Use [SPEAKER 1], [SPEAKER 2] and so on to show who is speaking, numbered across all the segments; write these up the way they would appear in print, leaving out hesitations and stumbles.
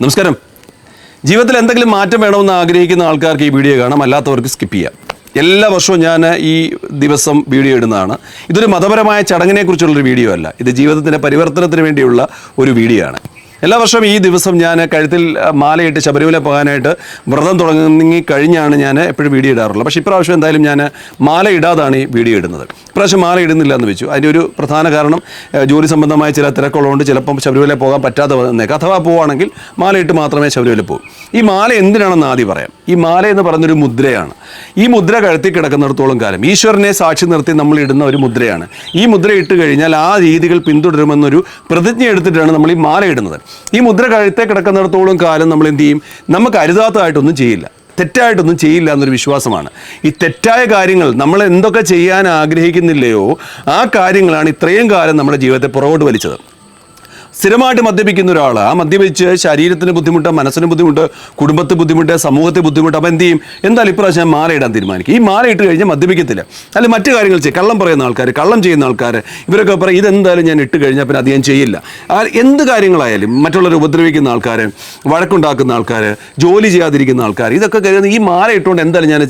[SPEAKER 1] നമസ്കാരം. ജീവിതത്തിൽ എന്തെങ്കിലും മാറ്റം വേണമെന്ന് ആഗ്രഹിക്കുന്ന ആൾക്കാർക്ക് ഈ വീഡിയോ കാണാം, അല്ലാത്തവർക്ക് സ്കിപ്പ് ചെയ്യാം. എല്ലാ വർഷവും ഞാൻ ഈ ദിവസം വീഡിയോ ഇടുന്നതാണ്. ഇതൊരു മതപരമായ ചടങ്ങിനെക്കുറിച്ചുള്ളൊരു വീഡിയോ അല്ല, ഇത് ജീവിതത്തിൻ്റെ പരിവർത്തനത്തിന് വേണ്ടിയുള്ള ഒരു വീഡിയോ ആണ്. എല്ലാ വർഷവും ഈ ദിവസം ഞാൻ കഴുത്തിൽ മാലയിട്ട് ശബരിമല പോകാനായിട്ട് വ്രതം തുടങ്ങി കഴിഞ്ഞാണ് ഞാൻ എപ്പോഴും വീഡിയോ ഇടാറുള്ളത്. പക്ഷേ ഇപ്രാവശ്യം എന്തായാലും ഞാൻ മാല ഇടാതാണ് ഈ വീഡിയോ ഇടുന്നത്. ഇപ്രാവശ്യം മാല ഇടുന്നില്ല എന്ന് വെച്ചു. അതിൻ്റെ ഒരു പ്രധാന കാരണം ജോലി സംബന്ധമായ ചില തിരക്കുള്ളതുകൊണ്ട് ചിലപ്പം ശബരിമല പോകാൻ പറ്റാതെ വന്നേക്കാം. അഥവാ പോവുകയാണെങ്കിൽ മാലയിട്ട് മാത്രമേ ശബരിമല പോകും. ഈ മാല എന്തിനാണെന്ന് ആദ്യം പറയാം. ഈ മാല എന്ന് പറയുന്നൊരു മുദ്രയാണ്. ഈ മുദ്ര കഴുത്തിൽ കിടക്കുന്നിടത്തോളം കാലം ഈശ്വരനെ സാക്ഷി നിർത്തി നമ്മൾ ഇടുന്ന ഒരു മുദ്രയാണ്. ഈ മുദ്ര ഇട്ട് കഴിഞ്ഞാൽ ആ രീതികൾ പിന്തുടരുമെന്നൊരു പ്രതിജ്ഞ എടുത്തിട്ടാണ് നമ്മൾ ഈ മാല ഇടുന്നത്. ഈ മുദ്ര കഴുത്തെ കിടക്കുന്നിടത്തോളം കാലം നമ്മൾ എന്ത് ചെയ്യും? നമുക്ക് അരുതാത്തതായിട്ടൊന്നും ചെയ്യില്ല, തെറ്റായിട്ടൊന്നും ചെയ്യില്ല എന്നൊരു വിശ്വാസമാണ്. ഈ തെറ്റായ കാര്യങ്ങൾ നമ്മൾ എന്തൊക്കെ ചെയ്യാൻ ആഗ്രഹിക്കുന്നില്ലയോ ആ കാര്യങ്ങളാണ് ഇത്രയും കാലം നമ്മുടെ ജീവിതത്തെ പുറകോട്ട് വലിച്ചത്. സ്ഥിരമായിട്ട് മദ്യപിക്കുന്ന ഒരാൾ, ആ മദ്യപിച്ച് ശരീരത്തിന് ബുദ്ധിമുട്ട്, മനസ്സിന് ബുദ്ധിമുട്ട്, കുടുംബത്തിന് ബുദ്ധിമുട്ട്, സമൂഹത്തെ ബുദ്ധിമുട്ട്. അപ്പം എന്ത് ചെയ്യും? എന്തായാലും ഇപ്രാവശ്യം മാല ഇടാൻ തീരുമാനിക്കും. ഈ മാല ഇട്ട് കഴിഞ്ഞാൽ മദ്യപിക്കത്തില്ല, അല്ലെങ്കിൽ മറ്റു കാര്യങ്ങൾ ചെയ്യും. കള്ളം പറയുന്ന ആൾക്കാർ, കള്ളം ചെയ്യുന്ന ആൾക്കാർ, ഇവരൊക്കെ പറയും ഇതെന്തായാലും ഞാൻ ഇട്ട് കഴിഞ്ഞാൽ പിന്നെ അധികം ചെയ്യില്ല. എന്ത് കാര്യങ്ങളായാലും മറ്റുള്ളവരെ ഉപദ്രവിക്കുന്ന ആൾക്കാർ, വഴക്കുണ്ടാക്കുന്ന ആൾക്കാർ, ജോലി ചെയ്യാതിരിക്കുന്ന ആൾക്കാർ, ഇതൊക്കെ കരുതുന്ന ഈ മാല ഇട്ടുകൊണ്ട് എന്തായാലും ഞാൻ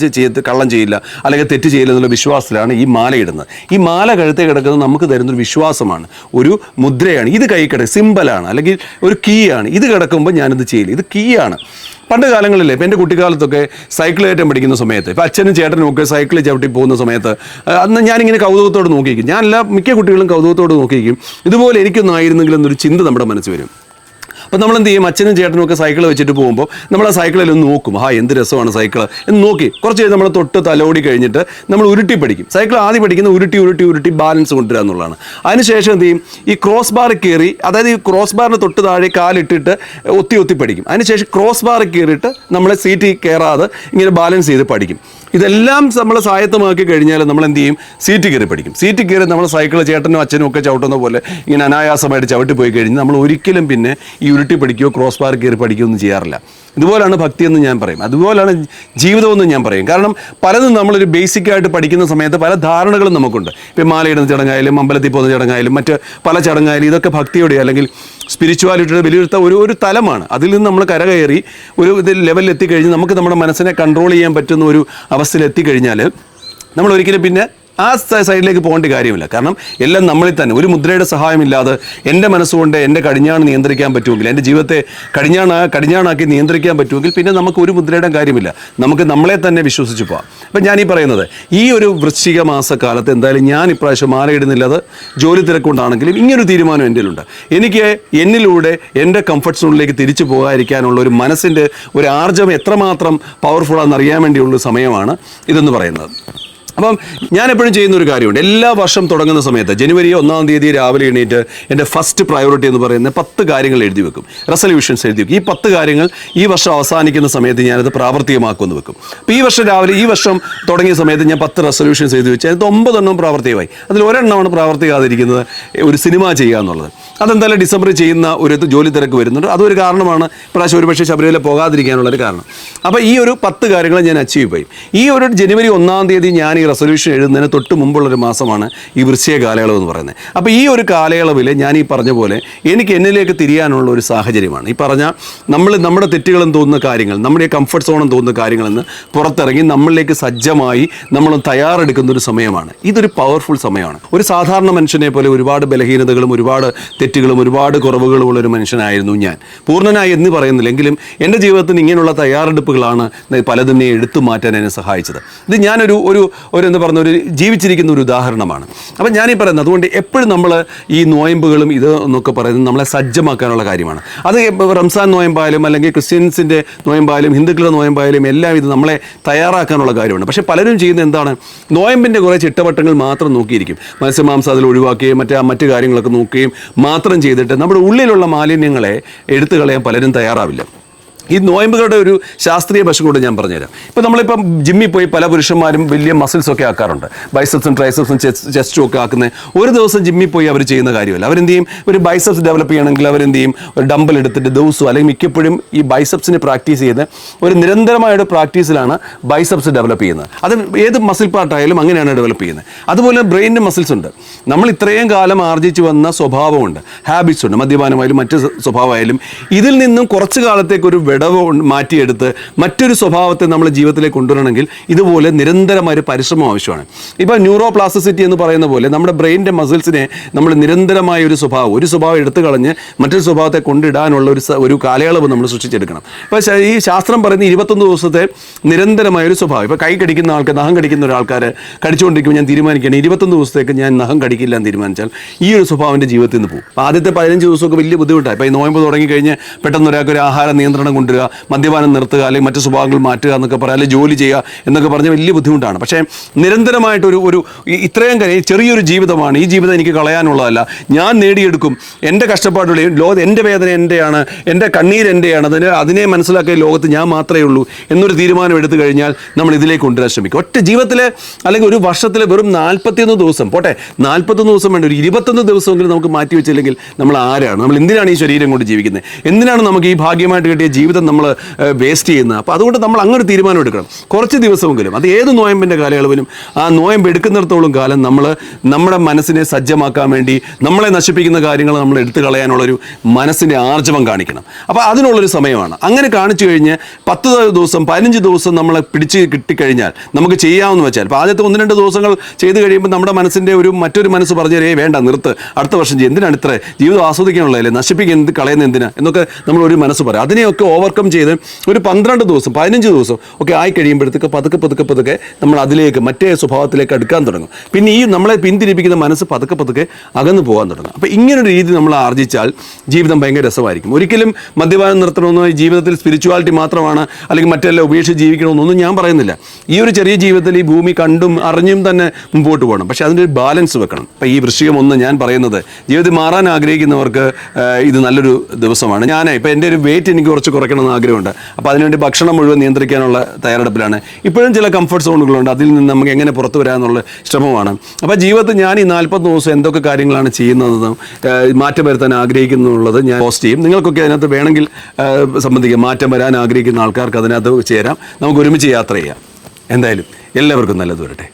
[SPEAKER 1] കള്ളം ചെയ്യില്ല അല്ലെങ്കിൽ തെറ്റ് ചെയ്യില്ല എന്നുള്ള വിശ്വാസത്തിലാണ് ഈ മാല ഇടുന്നത്. ഈ മാല കഴുത്തേ കിടക്കുന്നത് നമുക്ക് തരുന്നൊരു വിശ്വാസമാണ്, ഒരു മുദ്രയാണ്. ഇത് കൈ കിടക്കും, സിമ്പലാണ്, അല്ലെങ്കിൽ ഒരു കീ ആണ്. ഇത് കിടക്കുമ്പോൾ ഞാനിത് ചെയ്യില്ല, ഇത് കീ ആണ്. പണ്ട് കാലങ്ങളിലെ ഇപ്പം എൻ്റെ കുട്ടിക്കാലത്തൊക്കെ സൈക്കിൾ കയറ്റം പഠിക്കുന്ന സമയത്ത്, ഇപ്പം അച്ഛനും ചേട്ടനും ഒക്കെ സൈക്കിൾ ചവിട്ടി പോകുന്ന സമയത്ത് അന്ന് ഞാനിങ്ങനെ കൗതുകത്തോട് നോക്കിയിരിക്കും. ഞാനല്ല, മിക്ക കുട്ടികളും കൗതുകത്തോട് നോക്കിയിരിക്കും. ഇതുപോലെ എനിക്കൊന്നും ആയിരുന്നെങ്കിൽ എന്നൊരു ചിന്ത നമ്മുടെ മനസ്സ് വരും. അപ്പോൾ നമ്മളെന്ത് ചെയ്യും? അച്ഛനും ചേട്ടനും ഒക്കെ സൈക്കിൾ വെച്ചിട്ട് പോകുമ്പോൾ നമ്മൾ ആ സൈക്കിളിൽ ഒന്ന് നോക്കും, എന്ത് രസമാണ് സൈക്കിൾ എന്ന് നോക്കി. കുറച്ച് കഴിഞ്ഞ് നമ്മൾ തൊട്ട് തലോടി കഴിഞ്ഞിട്ട് നമ്മൾ ഉരുട്ടി പഠിക്കും. സൈക്കിൾ ആദ്യം പഠിക്കുന്ന ഉരുട്ടി ബാലൻസ് കൊണ്ടുവരിക എന്നുള്ളതാണ്. അതിനുശേഷം എന്ത് ചെയ്യും? ഈ ക്രോസ് ബാർ കയറി, അതായത് ഈ ക്രോസ് ബാറിന് തൊട്ട് താഴെ കാലിട്ടിട്ട് ഒത്തി പഠിക്കും. അതിനുശേഷം ക്രോസ് ബാർ കയറിയിട്ട് നമ്മളെ സീറ്റിൽ കയറാതെ ഇങ്ങനെ ബാലൻസ് ചെയ്ത് പഠിക്കും. ഇതെല്ലാം നമ്മൾ സ്വായത്തമാക്കി കഴിഞ്ഞാൽ നമ്മൾ എന്ത് ചെയ്യും? സീറ്റ് കയറി പഠിക്കും. സീറ്റ് കയറി നമ്മൾ സൈക്കിൾ ചേട്ടനും അച്ഛനും ഒക്കെ ചവിട്ടുന്ന പോലെ ഇങ്ങനെ അനായാസമായിട്ട് ചവിട്ടി പോയി കഴിഞ്ഞാൽ നമ്മൾ ഒരിക്കലും പിന്നെ ഈ ഉരുട്ടി പഠിക്കുകയോ ക്രോസ് ബാർ കയറി പഠിക്കുകയോ ഒന്നും ചെയ്യാറില്ല. ഇതുപോലാണ് ഭക്തിയെന്ന് ഞാൻ പറയും, അതുപോലാണ് ജീവിതമെന്ന് ഞാൻ പറയും. കാരണം പലതും നമ്മളൊരു ബേസിക്കായിട്ട് പഠിക്കുന്ന സമയത്ത് പല ധാരണകളും നമുക്കുണ്ട്. ഇപ്പം മാലയിടുന്ന ചടങ്ങായാലും അമ്പലത്തിൽ പോകുന്ന ചടങ്ങായാലും മറ്റ് പല ചടങ്ങായാലും ഇതൊക്കെ ഭക്തിയുടെ അല്ലെങ്കിൽ സ്പിരിച്വാലിറ്റിയുടെ വലിയൊരു ഒരു തലമാണ്. അതിൽ നിന്ന് നമ്മൾ കരകയറി ഒരു ലെവലിൽ എത്തിക്കഴിഞ്ഞ് നമുക്ക് നമ്മുടെ മനസ്സിനെ കൺട്രോൾ ചെയ്യാൻ പറ്റുന്ന ഒരു അവസ്ഥയിൽ എത്തിക്കഴിഞ്ഞാൽ നമ്മൾ ഒരിക്കലും പിന്നെ ആ സൈഡിലേക്ക് പോകേണ്ട കാര്യമില്ല. കാരണം എല്ലാം നമ്മളിൽ തന്നെ, ഒരു മുദ്രയുടെ സഹായമില്ലാതെ എൻ്റെ മനസ്സുകൊണ്ട് എൻ്റെ കടിഞ്ഞാണ് നിയന്ത്രിക്കാൻ പറ്റുമെങ്കിൽ, എൻ്റെ ജീവിതത്തെ കടിഞ്ഞാണാക്കി നിയന്ത്രിക്കാൻ പറ്റുമെങ്കിൽ പിന്നെ നമുക്ക് ഒരു മുദ്രയുടെ കാര്യമില്ല. നമുക്ക് നമ്മളെ തന്നെ വിശ്വസിച്ച് പോകാം. അപ്പം ഞാനീ പറയുന്നത്, ഈ ഒരു വൃശ്ചിക മാസക്കാലത്ത് എന്തായാലും ഞാൻ ഇപ്രാവശ്യം മാലയിടുന്നില്ല. അത് ജോലി തിരക്കൊണ്ടാണെങ്കിലും ഇങ്ങനൊരു തീരുമാനം എൻ്റെ ഉണ്ട്. എനിക്ക് എന്നിലൂടെ എൻ്റെ കംഫർട്ട് സോണിലേക്ക് തിരിച്ചു പോകാതിരിക്കാനുള്ള ഒരു മനസ്സിൻ്റെ ഒരു ആർജവം എത്രമാത്രം പവർഫുള്ളാണെന്ന് അറിയാൻ വേണ്ടിയുള്ള സമയമാണ് ഇതെന്ന് പറയുന്നത്. അപ്പം ഞാൻ എപ്പോഴും ചെയ്യുന്ന ഒരു കാര്യമുണ്ട്. എല്ലാ വർഷം തുടങ്ങുന്ന സമയത്ത് ജനുവരി 1-ാം തീയതി രാവിലെ എണീറ്റ് എൻ്റെ ഫസ്റ്റ് പ്രയോറിറ്റി എന്ന് പറയുന്നത് 10 കാര്യങ്ങൾ എഴുതി വെക്കും, റെസൊല്യൂഷൻസ് എഴുതി വെക്കും. ഈ 10 കാര്യങ്ങൾ ഈ വർഷം അവസാനിക്കുന്ന സമയത്ത് ഞാനത് പ്രാവർത്തികമാക്കുമെന്ന് വെക്കും. അപ്പോൾ ഈ വർഷം തുടങ്ങിയ സമയത്ത് ഞാൻ 10 റെസൊല്യൂഷൻസ് എഴുതി വെച്ച് അതിൽ 9 എണ്ണം പ്രാവർത്തികമായി. അതിൽ ഒരെണ്ണമാണ് പ്രാവർത്തികമാതിരിക്കുന്നത്, ഒരു സിനിമ ചെയ്യുക എന്നുള്ളത്. അതെന്തായാലും ഡിസംബറിൽ ചെയ്യുന്ന ഒരു ജോലി തിരക്ക് വരുന്നുണ്ട്. അതൊരു കാരണമാണ് ഇപ്രാവശ്യം ഒരുപക്ഷെ ശബരിമല പോകാതിരിക്കാനുള്ളൊരു കാരണം. അപ്പോൾ ഈ ഒരു 10 കാര്യങ്ങൾ ഞാൻ അച്ചീവ് ചെയ്യും. ഈ ഒരു ജനുവരി 1-ാം തീയതി ഞാൻ ഈ റെസൊല്യൂഷൻ എഴുതുന്നതിന് തൊട്ട് മുമ്പുള്ളൊരു മാസമാണ് ഈ വൃശ്ചിക കാലയളവ് എന്ന് പറയുന്നത്. അപ്പോൾ ഈ ഒരു കാലയളവിൽ ഞാൻ ഈ പറഞ്ഞ പോലെ എനിക്ക് എന്നിലേക്ക് തിരിയാനുള്ള ഒരു സാഹചര്യമാണ്. ഈ പറഞ്ഞ നമ്മുടെ തെറ്റുകളെന്ന് തോന്നുന്ന കാര്യങ്ങൾ, നമ്മുടെ കംഫർട്ട് സോണെന്ന് തോന്നുന്ന കാര്യങ്ങളെന്ന് പുറത്തിറങ്ങി നമ്മളിലേക്ക് സജ്ജമായി നമ്മൾ തയ്യാറെടുക്കുന്ന ഒരു സമയമാണ്. ഇതൊരു പവർഫുൾ സമയമാണ്. ഒരു സാധാരണ മനുഷ്യനെ പോലെ ഒരുപാട് ബലഹീനതകളും ഒരുപാട് തെറ്റുകളും ഒരുപാട് കുറവുകളും ഉള്ളൊരു മനുഷ്യനായിരുന്നു ഞാൻ. പൂർണ്ണനായി എന്ന് പറയുന്നില്ലെങ്കിലും എൻ്റെ ജീവിതത്തിന് ഇങ്ങനെയുള്ള തയ്യാറെടുപ്പുകളാണ് പലതിനെ എടുത്തു മാറ്റാൻ എന്നെ സഹായിച്ചത്. ഇത് ഞാനൊരു എന്താ പറയുന്ന ഒരു ജീവിച്ചിരിക്കുന്ന ഒരു ഉദാഹരണമാണ്. അപ്പം ഞാനീ പറയുന്നത്, അതുകൊണ്ട് എപ്പോഴും നമ്മൾ ഈ നോയമ്പുകളും ഇത് എന്നൊക്കെ പറയുന്നത് നമ്മളെ സജ്ജമാക്കാനുള്ള കാര്യമാണ്. അത് റംസാൻ നോയമ്പായാലും അല്ലെങ്കിൽ ക്രിസ്ത്യൻസിൻ്റെ നോയമ്പായാലും ഹിന്ദുക്കളുടെ നോയമ്പായാലും എല്ലാം ഇത് നമ്മളെ തയ്യാറാക്കാനുള്ള കാര്യമാണ്. പക്ഷേ പലരും ചെയ്യുന്നത് എന്താണ്? നോയമ്പിൻ്റെ കുറേ ചിട്ടവട്ടങ്ങൾ മാത്രം നോക്കിയിരിക്കും. മത്സ്യമാംസം അതിൽ ഒഴിവാക്കുകയും മറ്റു കാര്യങ്ങളൊക്കെ നോക്കുകയും മാത്രം ചെയ്തിട്ട് നമ്മുടെ ഉള്ളിലുള്ള മാലിന്യങ്ങളെ എടുത്തു കളയാൻ പലരും തയ്യാറാവില്ല. ഈ നോയമ്പുകളുടെ ഒരു ശാസ്ത്രീയ വശം കൂടെ ഞാൻ പറഞ്ഞുതരാം. ഇപ്പോൾ നമ്മളിപ്പം ജിമ്മിൽ പോയി പല പുരുഷന്മാരും വലിയ മസിൽസ് ഒക്കെ ആക്കാറുണ്ട്, ബൈസെപ്സും ട്രൈസെപ്സും ചെസ്റ്റും ഒക്കെ ആക്കുന്ന. ഒരു ദിവസം ജിമ്മിൽ പോയി അവർ ചെയ്യുന്ന കാര്യമല്ല. അവരെന്ത് ചെയ്യും, ഒരു ബൈസെപ്സ് ഡെവലപ്പ് ചെയ്യണമെങ്കിൽ അവരെന്ത് ചെയ്യും, ഒരു ഡംബൽ എടുത്തിട്ട് ദിവസവും അല്ലെങ്കിൽ മിക്കപ്പോഴും ഈ ബൈസെപ്സിനെ പ്രാക്ടീസ് ചെയ്ത് ഒരു നിരന്തരമായൊരു പ്രാക്ടീസിലാണ് ബൈസെപ്സ് ഡെവലപ്പ് ചെയ്യുന്നത്. അത് ഏത് മസിൽ പാർട്ടായാലും അങ്ങനെയാണ് ഡെവലപ്പ് ചെയ്യുന്നത്. അതുപോലെ ബ്രെയിനിൻ്റെ മസിൽസ് ഉണ്ട്. നമ്മൾ ഇത്രയും കാലം ആർജിച്ചു വന്ന സ്വഭാവമുണ്ട്, ഹാബിറ്റ്സ് ഉണ്ട്, മദ്യപാനമായാലും മറ്റ് സ്വഭാവമായാലും. ഇതിൽ നിന്നും കുറച്ച് കാലത്തേക്ക് ഒരു വിടവ് മാറ്റിയെടുത്ത് മറ്റൊരു സ്വഭാവത്തെ നമ്മൾ ജീവിതത്തിലേക്ക് കൊണ്ടുവരണമെങ്കിൽ ഇതുപോലെ നിരന്തരമായ പരിശ്രമം ആവശ്യമാണ്. ഇപ്പോൾ ന്യൂറോ പ്ലാസ്റ്റിസിറ്റി എന്ന് പറയുന്ന പോലെ നമ്മുടെ ബ്രെയിനിൻ്റെ മസിൽസിനെ നമ്മൾ നിരന്തരമായ ഒരു സ്വഭാവം എടുത്തു കളഞ്ഞ് മറ്റൊരു സ്വഭാവത്തെ കൊണ്ടിടാനുള്ള ഒരു കാലയളവ് നമ്മൾ സൃഷ്ടിച്ചെടുക്കണം. ഇപ്പോൾ ഈ ശാസ്ത്രം പറയുന്ന 21 ദിവസത്തെ നിരന്തരമായ ഒരു സ്വഭാവം. ഇപ്പോൾ കൈ കടിക്കുന്ന ആൾക്ക്, നഖം കടിക്കുന്ന ഒരാൾക്കാർ കടിച്ചുകൊണ്ടിരിക്കുമ്പോൾ ഞാൻ തീരുമാനിക്കുകയാണ് 21 ദിവസത്തേക്ക് ഞാൻ നഖം കടിക്കില്ല എന്ന് തീരുമാനിച്ചാൽ ഈ ഒരു സ്വഭാവം എൻ്റെ ജീവിതത്തിൽ നിന്ന് പോകും. അപ്പോൾ ആദ്യത്തെ 15 ദിവസമൊക്കെ വലിയ ബുദ്ധിമുട്ടാണ്. ഇപ്പോൾ ഈ നോയമ്പ് തുടങ്ങിക്കഴിഞ്ഞ് പെട്ടെന്ന് ഒരാൾക്ക് ഒരു ആഹാര നിയന്ത്രണം കൊണ്ടുവരിക, മദ്യപാനം നിർത്തുക, അല്ലെങ്കിൽ മറ്റു സ്വഭാവങ്ങൾ മാറ്റുക എന്നൊക്കെ പറയാം, അല്ലെങ്കിൽ ജോലി ചെയ്യുക എന്നൊക്കെ പറഞ്ഞാൽ വലിയ ബുദ്ധിമുട്ടാണ്. പക്ഷേ നിരന്തരമായിട്ട് ഒരു ഇത്രയും ചെറിയൊരു ജീവിതമാണ്, ഈ ജീവിതം എനിക്ക് കളയാനുള്ളതല്ല, ഞാൻ നേടിയെടുക്കും, എൻ്റെ കഷ്ടപ്പാടുകളെയും ലോകത്ത് എൻ്റെ വേദന എൻ്റെയാണ്, എൻ്റെ കണ്ണീര് എൻ്റെയാണ്, അതിനെ മനസ്സിലാക്കിയ ലോകത്ത് ഞാൻ മാത്രമേ ഉള്ളൂ എന്നൊരു തീരുമാനം എടുത്തു കഴിഞ്ഞാൽ നമ്മൾ ഇതിലേക്ക് കൊണ്ടുവരാൻ ശ്രമിക്കും. ഒറ്റ ജീവിതത്തിൽ അല്ലെങ്കിൽ ഒരു വർഷത്തിൽ വെറും 41 ദിവസം പോട്ടെ, 41 ദിവസം വേണ്ട, ഒരു 21 ദിവസമെങ്കിലും നമുക്ക് മാറ്റി വെച്ചില്ലെങ്കിൽ നമ്മൾ ആരാണ്, നമ്മൾ എന്തിനാണ് ഈ ശരീരം കൊണ്ട് ജീവിക്കുന്നത്, എന്തിനാണ് നമുക്ക് ഈ ഭാഗ്യമായിട്ട് കിട്ടിയ ജീവിതം നമ്മൾ വേസ്റ്റ് ചെയ്യുന്നത്? അപ്പോൾ അതുകൊണ്ട് നമ്മൾ അങ്ങനെ തീരുമാനം എടുക്കണം. കുറച്ച് ദിവസമെങ്കിലും, അത് ഏത് നോയമ്പിൻ്റെ കാലയളവിലും ആ നോയമ്പ് എടുക്കുന്നിടത്തോളം കാലം നമ്മൾ നമ്മുടെ മനസ്സിനെ സജ്ജമാക്കാൻ വേണ്ടി നമ്മളെ നശിപ്പിക്കുന്ന കാര്യങ്ങൾ നമ്മൾ എടുത്തു കളയാനുള്ളൊരു മനസ്സിൻ്റെ ആർജവം കാണിക്കണം. അപ്പോൾ അതിനുള്ളൊരു സമയമാണ്. അങ്ങനെ കാണിച്ചു കഴിഞ്ഞ് 10 ദിവസം 15 ദിവസം നമ്മളെ പിടിച്ച് കിട്ടിക്കഴിഞ്ഞാൽ നമുക്ക് ചെയ്യാമെന്ന് വെച്ചാൽ, ഇപ്പോൾ ആദ്യത്തെ 1-2 ദിവസങ്ങൾ ചെയ്ത് കഴിയുമ്പോൾ നമ്മുടെ മനസ്സിൻ്റെ മറ്റൊരു മനസ്സ് പറഞ്ഞു തരേ, വേണ്ട നിർത്ത്, അടുത്ത വർഷം ചെയ്യും, എന്തിനാണ് ഇത്ര ജീവിതം ആസ്വദിക്കാനുള്ളതല്ലേ, നശിപ്പിക്കുക കളയുന്ന എന്തിനാ എന്നൊക്കെ നമ്മൾ ഒരു മനസ്സ് പറയാം. അതിനെയൊക്കെ ഓവർകം ചെയ്ത് ഒരു 12 ദിവസം 15 ദിവസം ഒക്കെ ആയി കഴിയുമ്പോഴത്തേക്ക് പതുക്കെ നമ്മൾ അതിലേക്ക് മറ്റേ സ്വഭാവത്തിലേക്ക് അടുക്കാൻ തുടങ്ങും. പിന്നെ ഈ നമ്മളെ പിന്തിരിപ്പിക്കുന്ന മനസ്സ് പതുക്കെ അകന്നു പോകാൻ തുടങ്ങും. അപ്പോൾ ഇങ്ങനൊരു രീതി നമ്മൾ ആർജിച്ചാൽ ജീവിതം ഭയങ്കര രസമായിരിക്കും. ഒരിക്കലും മദ്യപാനം നിർത്തണമെന്നോ ജീവിതത്തിൽ സ്പിരിച്വാലിറ്റി മാത്രമാണ് അല്ലെങ്കിൽ മറ്റെല്ലാം ഉപേക്ഷിച്ച് ജീവിക്കണമെന്നൊന്നും ഞാൻ പറയുന്നില്ല. ഈ ഒരു ചെറിയ ജീവിതത്തിൽ ഈ ഭൂമി കണ്ടും അറിഞ്ഞും തന്നെ മുമ്പോട്ട് പോകണം. പക്ഷേ അതിൻ്റെ ഒരു ബാലൻസ് വെക്കണം. അപ്പോൾ ഈ വൃശ്ചികം 1 ഞാൻ പറയുന്നത് ജീവിതത്തിൽ മാറാൻ ആഗ്രഹിക്കുന്നവർക്ക് ഇത് നല്ലൊരു ദിവസമാണ്. ഇപ്പോൾ എൻ്റെ ഒരു വെയിറ്റ് എനിക്ക് കുറച്ച് കുറയ്ക്കണമെന്ന് ആഗ്രഹമുണ്ട്. അപ്പോൾ അതിനുവേണ്ടി ഭക്ഷണം മുഴുവൻ നിയന്ത്രിക്കാനുള്ള തയ്യാറെടുപ്പിലാണ്. ഇപ്പോഴും ചില കംഫർട്ട് സോണുകളുണ്ട്, അതിൽ നിന്ന് നമുക്ക് എങ്ങനെ പുറത്തു വരാമെന്നുള്ള ശ്രമമാണ്. അപ്പോൾ ജീവിതത്തിൽ ഞാൻ ഈ 40 ദിവസം എന്തൊക്കെ കാര്യങ്ങളാണ് ചെയ്യുന്നതെന്നും മാറ്റം വരുത്താൻ ആഗ്രഹിക്കുന്നുള്ളത് ഞാൻ പോസ്റ്റ് ചെയ്യും. നിങ്ങൾക്കൊക്കെ അതിനകത്ത് വേണമെങ്കിൽ സംബന്ധിക്കാം. മാറ്റം വരാൻ ആഗ്രഹിക്കുന്ന ആൾക്കാർക്ക് അതിനകത്ത് ചേരാം, നമുക്ക് ഒരുമിച്ച് യാത്ര ചെയ്യാം. എന്തായാലും എല്ലാവർക്കും നല്ലത് വരട്ടെ.